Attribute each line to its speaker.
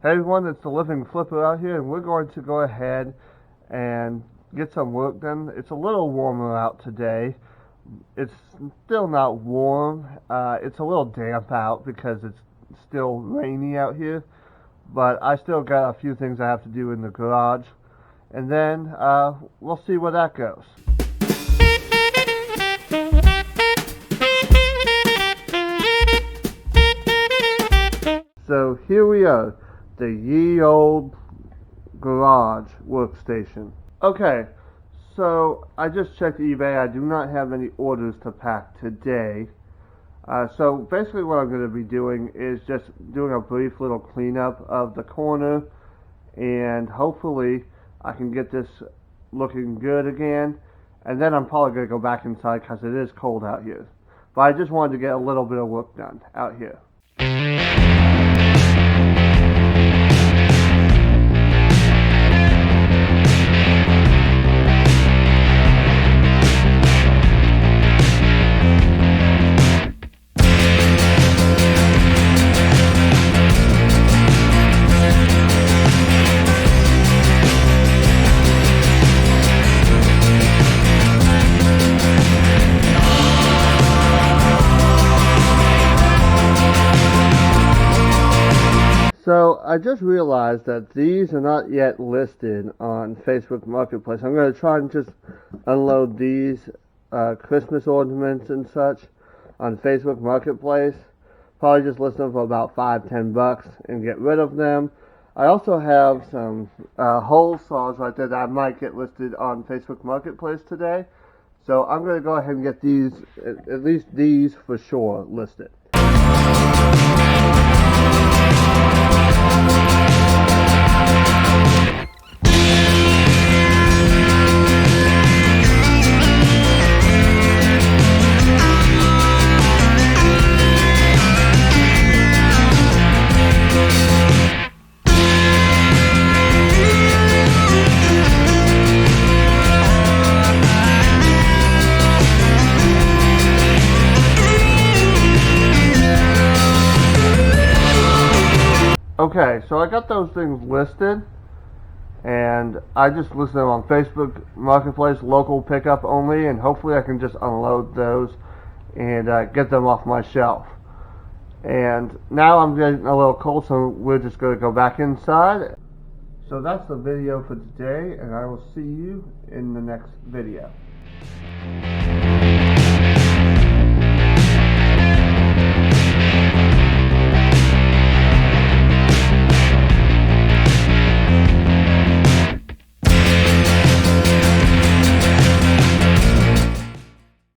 Speaker 1: Hey everyone, it's the Living Flipper out here, and we're going to go ahead and get some work done. It's a little warmer out today. It's still not warm. It's a little damp out because it's still rainy out here, but I still got a few things I have to do in the garage, and then we'll see where that goes. So here we are. The ye old garage workstation. Okay, so I just checked eBay. I do not have any orders to pack today. So basically what I'm going to be doing is just doing a brief little cleanup of the corner, and hopefully I can get this looking good again, and then I'm probably going to go back inside because it is cold out here. But I just wanted to get a little bit of work done out here. So I just realized that these are not yet listed on Facebook Marketplace. I'm going to try and just unload these Christmas ornaments and such on Facebook Marketplace. Probably just list them for about $5-10 and get rid of them. I also have some hole saws right there that I might get listed on Facebook Marketplace today. So I'm going to go ahead and get these, at least these for sure, listed. Okay, so I got those things listed, and I just listed them on Facebook Marketplace, local pickup only, and hopefully I can just unload those and get them off my shelf. And now I'm getting a little cold, so we're just going to go back inside. So that's the video for today, and I will see you in the next video.